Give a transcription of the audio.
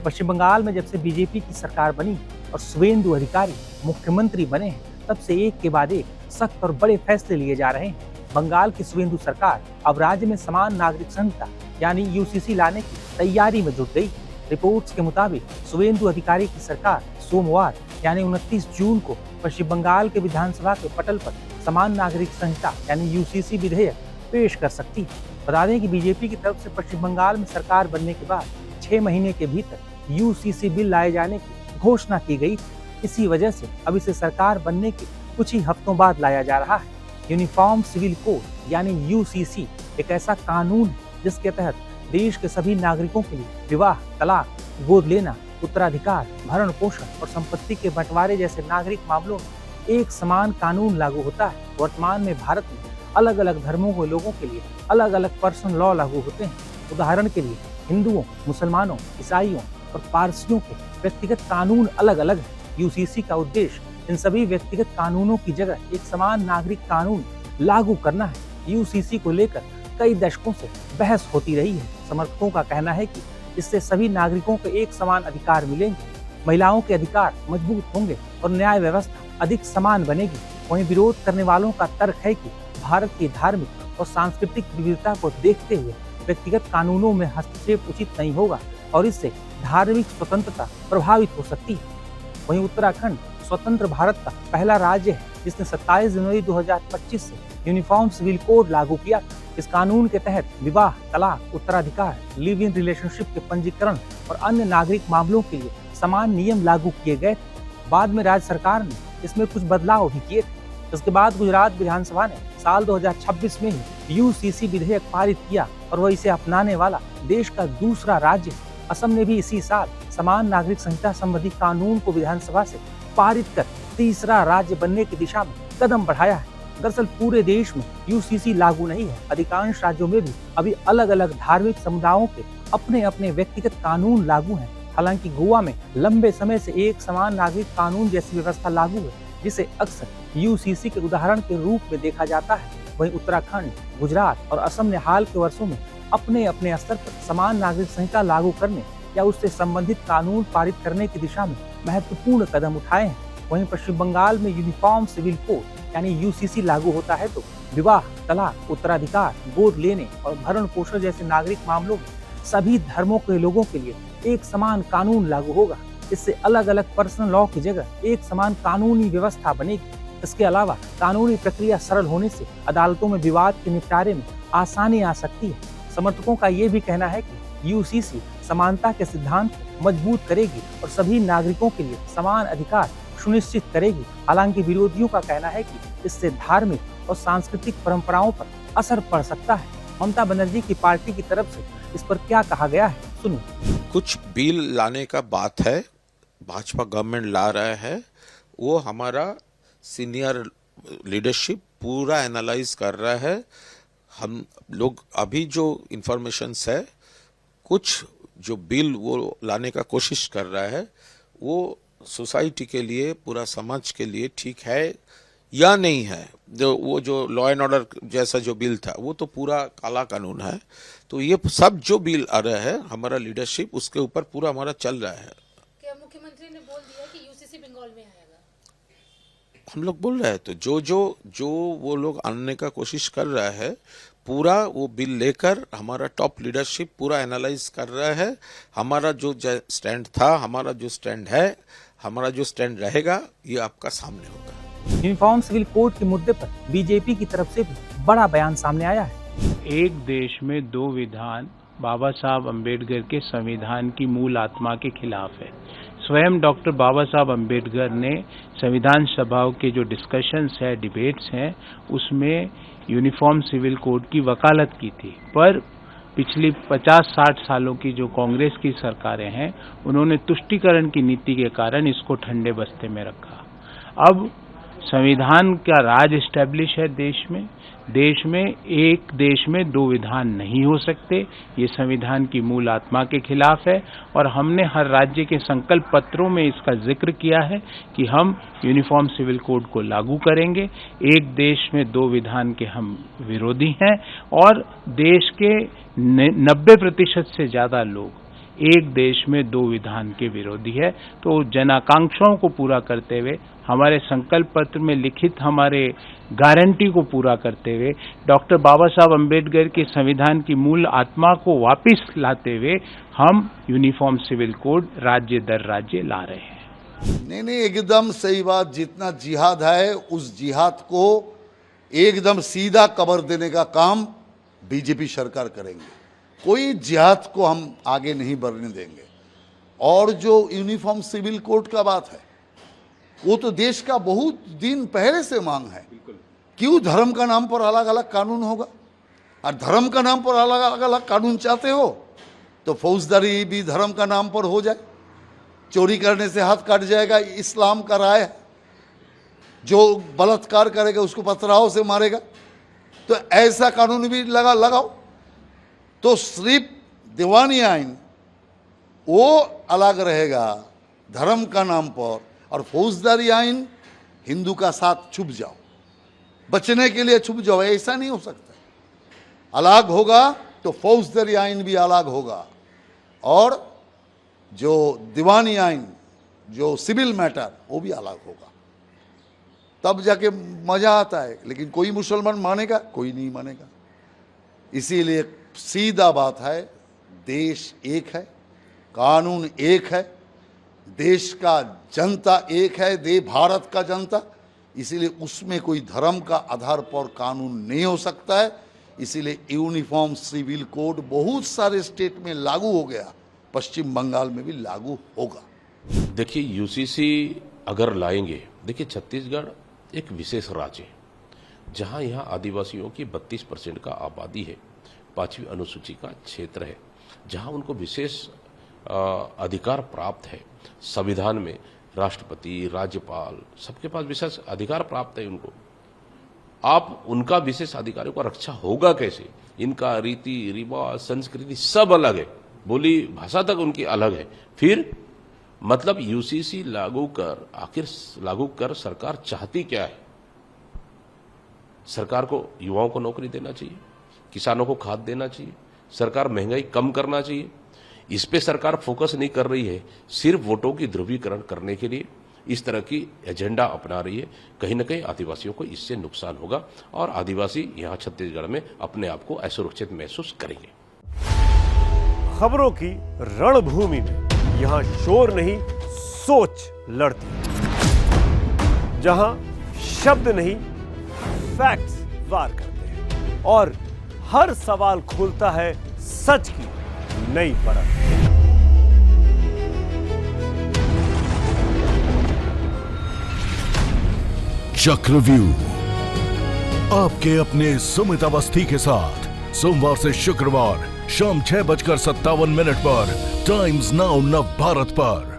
पश्चिम बंगाल में जब से बीजेपी की सरकार बनी और शुवेंदु अधिकारी मुख्यमंत्री बने हैं, तब से एक के बाद एक सख्त और बड़े फैसले लिए जा रहे हैं। बंगाल की शुवेंदु सरकार अब राज्य में समान नागरिक संहिता यानी यूसीसी लाने की तैयारी में जुट गई। रिपोर्ट्स के मुताबिक शुवेंदु अधिकारी की सरकार सोमवार यानी 29 जून को पश्चिम बंगाल के विधानसभा के पटल पर समान नागरिक संहिता यानी यूसीसी विधेयक पेश कर सकती है। बता दें कि बीजेपी की तरफ से पश्चिम बंगाल में सरकार बनने के बाद 6 महीने के भीतर यूसीसी बिल लाए जाने की घोषणा की गई। इसी वजह से अब इसे सरकार बनने के कुछ ही हफ्तों बाद लाया जा रहा है। यूनिफॉर्म सिविल कोड यानी यूसीसी एक ऐसा कानून है जिसके तहत देश के सभी नागरिकों के लिए विवाह, तलाक, गोद लेना, उत्तराधिकार, भरण पोषण और संपत्ति के बंटवारे जैसे नागरिक मामलों में एक समान कानून लागू होता है। वर्तमान में भारत में अलग अलग धर्मों के लोगों के लिए अलग अलग पर्सनल लॉ लागू होते हैं। उदाहरण के लिए हिंदुओं, मुसलमानों, ईसाइयों और पारसियों के व्यक्तिगत कानून अलग अलग हैं। यूसीसी का उद्देश्य इन सभी व्यक्तिगत कानूनों की जगह एक समान नागरिक कानून लागू करना है। यूसीसी को लेकर कई दशकों से बहस होती रही है। समर्थकों का कहना है कि इससे सभी नागरिकों को एक समान अधिकार मिलेंगे, महिलाओं के अधिकार मजबूत होंगे और न्याय व्यवस्था अधिक समान बनेगी। वहीं विरोध करने वालों का तर्क है कि भारत की धार्मिक और सांस्कृतिक विविधता को देखते हुए व्यक्तिगत कानूनों में हस्तक्षेप उचित नहीं होगा और इससे धार्मिक स्वतंत्रता प्रभावित हो सकती है। वहीं उत्तराखंड स्वतंत्र भारत का पहला राज्य है जिसने 27 जनवरी 2025 से यूनिफॉर्म सिविल कोड लागू किया। इस कानून के तहत विवाह, तलाक, उत्तराधिकार, लिव इन रिलेशनशिप के पंजीकरण और अन्य नागरिक मामलों के लिए समान नियम लागू किए गए थे। बाद में राज्य सरकार ने इसमें कुछ बदलाव भी किए थे। इसके बाद गुजरात विधानसभा ने साल 2026 में ही यूसीसी विधेयक पारित किया और वह इसे अपनाने वाला देश का दूसरा राज्य है। असम ने भी इसी साल समान नागरिक संहिता संबंधी कानून को विधानसभा से पारित कर तीसरा राज्य बनने की दिशा में कदम बढ़ाया है। दरअसल पूरे देश में यूसीसी लागू नहीं है। अधिकांश राज्यों में भी अभी अलग अलग धार्मिक समुदायों के अपने अपने व्यक्तिगत कानून लागू हैं। हालांकि गोवा में लंबे समय से एक समान नागरिक कानून जैसी व्यवस्था लागू है, जिसे अक्सर यूसीसी के उदाहरण के रूप में देखा जाता है। वहीं उत्तराखंड, गुजरात और असम ने हाल के वर्षों में अपने अपने स्तर पर समान नागरिक संहिता लागू करने या उससे संबंधित कानून पारित करने की दिशा में महत्वपूर्ण कदम उठाए हैं। वहीं पश्चिम बंगाल में यूनिफॉर्म सिविल कोड यानी यूसीसी लागू होता है तो विवाह, तलाक, उत्तराधिकार, गोद लेने और भरण पोषण जैसे नागरिक मामलों में सभी धर्मों के लोगों के लिए एक समान कानून लागू होगा। इससे अलग अलग पर्सनल लॉ की जगह एक समान कानूनी व्यवस्था बनेगी। इसके अलावा कानूनी प्रक्रिया सरल होने से अदालतों में विवाद के निपटारे में आसानी आ सकती है। समर्थकों का ये भी कहना है कि यूसीसी समानता के सिद्धांत को मजबूत करेगी और सभी नागरिकों के लिए समान अधिकार सुनिश्चित करेगी। हालांकि विरोधियों का कहना है कि इससे धार्मिक और सांस्कृतिक परंपराओं पर असर पड़ सकता है। ममता बनर्जी की पार्टी की तरफ से इस पर क्या कहा गया है, सुनिए। कुछ बिल लाने का बात है, भाजपा गवर्नमेंट ला रहा है, वो हमारा सीनियर लीडरशिप पूरा एनालाइज कर रहा है। हम लोग अभी जो इंफॉर्मेशंस है, कुछ जो बिल वो लाने का कोशिश कर रहा है वो सोसाइटी के लिए, पूरा समाज के लिए ठीक है या नहीं है। वो जो लॉ एंड ऑर्डर जैसा जो बिल था वो तो पूरा काला कानून है। तो ये सब जो बिल आ रहा है, हमारा लीडरशिप उसके ऊपर पूरा हमारा चल रहा है। क्या मुख्यमंत्री ने बोल दिया कि यूसीसी बंगाल में आएगा? हम लोग बोल रहे हैं तो जो वो लोग आने का कोशिश कर रहा है, पूरा वो बिल लेकर हमारा टॉप लीडरशिप पूरा एनालाइज कर रहा है। हमारा जो स्टैंड था, हमारा जो स्टैंड है, हमारा जो स्टैंड रहेगा, ये आपका सामने होगा। यूनिफॉर्म सिविल कोड के मुद्दे पर बीजेपी की तरफ से भी बड़ा बयान सामने आया है। एक देश में दो विधान बाबा साहब अम्बेडकर के संविधान की मूल आत्मा के खिलाफ है। स्वयं डॉक्टर बाबा साहब अम्बेडकर ने संविधान सभाओं के जो डिस्कशंस है, डिबेट्स हैं, उसमें यूनिफॉर्म सिविल कोड की वकालत की थी। पर पिछली 50-60 सालों की जो कांग्रेस की सरकारें हैं, उन्होंने तुष्टीकरण की नीति के कारण इसको ठंडे बस्ते में रखा। अब संविधान का राज एस्टेब्लिश है देश में। एक देश में दो विधान नहीं हो सकते, ये संविधान की मूल आत्मा के खिलाफ है। और हमने हर राज्य के संकल्प पत्रों में इसका जिक्र किया है कि हम यूनिफॉर्म सिविल कोड को लागू करेंगे। एक देश में दो विधान के हम विरोधी हैं और देश के 90% से ज्यादा लोग एक देश में दो विधान के विरोधी है। तो जनाकांक्षाओं को पूरा करते हुए, हमारे संकल्प पत्र में लिखित हमारे गारंटी को पूरा करते हुए, डॉक्टर बाबा साहब अम्बेडकर के संविधान की मूल आत्मा को वापस लाते हुए हम यूनिफॉर्म सिविल कोड राज्य दर राज्य ला रहे हैं। नहीं, एकदम सही बात। जितना जिहाद है उस जिहाद को एकदम सीधा कबर देने का काम बीजेपी सरकार करेंगे। कोई जिहाद को हम आगे नहीं बढ़ने देंगे। और जो यूनिफॉर्म सिविल कोड का बात है, वो तो देश का बहुत दिन पहले से मांग है। क्यों धर्म का नाम पर अलग अलग कानून होगा? और धर्म का नाम पर अलग अलग कानून चाहते हो तो फौजदारी भी धर्म का नाम पर हो जाए। चोरी करने से हाथ काट जाएगा, इस्लाम का राय है। जो बलात्कार करेगा उसको पथराव से मारेगा। तो ऐसा कानून भी लगाओ। तो सिर्फ दीवानी आइन वो अलग रहेगा धर्म का नाम पर, और फौजदारी आइन हिंदू का साथ छुप जाओ, बचने के लिए छुप जाओ। ऐसा नहीं हो सकता। अलग होगा तो फौजदारी आइन भी अलग होगा, और जो दीवानी आइन, जो सिविल मैटर, वो भी अलग होगा। तब जाके मजा आता है। लेकिन कोई मुसलमान मानेगा? कोई नहीं मानेगा। इसीलिए सीधा बात है, देश एक है, कानून एक है, देश का जनता एक है, भारत का जनता। इसीलिए उसमें कोई धर्म का आधार पर कानून नहीं हो सकता है। इसीलिए यूनिफॉर्म सिविल कोड बहुत सारे स्टेट में लागू हो गया, पश्चिम बंगाल में भी लागू होगा। देखिए, यूसीसी अगर लाएंगे, देखिए छत्तीसगढ़ एक विशेष राज्य है जहां यहाँ आदिवासियों की 32% का आबादी है, 5वीं अनुसूची का क्षेत्र है, जहां उनको विशेष अधिकार प्राप्त है। संविधान में राष्ट्रपति, राज्यपाल, सबके पास विशेष अधिकार प्राप्त है उनको। आप उनका विशेष अधिकारों का रक्षा होगा कैसे? इनका रीति रिवाज, संस्कृति सब अलग है, बोली भाषा तक उनकी अलग है। फिर मतलब यूसीसी लागू कर सरकार चाहती क्या है? सरकार को युवाओं को नौकरी देना चाहिए, किसानों को खाद देना चाहिए, सरकार महंगाई कम करना चाहिए। इस पे सरकार फोकस नहीं कर रही है। सिर्फ वोटों की ध्रुवीकरण करने के लिए इस तरह की एजेंडा अपना रही है। कहीं न कहीं आदिवासियों को इससे नुकसान होगा, और आदिवासी यहाँ छत्तीसगढ़ में अपने आप को असुरक्षित महसूस करेंगे। खबरों की रणभूमि में यहाँ शोर नहीं, सोच लड़ती है। जहां शब्द नहीं, फैक्ट्स वार करते हैं, और हर सवाल खोलता है सच की नई परत। चक्रव्यूह आपके अपने सुमित अवस्थी के साथ सोमवार से शुक्रवार शाम 6:57 पर टाइम्स नाउ नव भारत पर।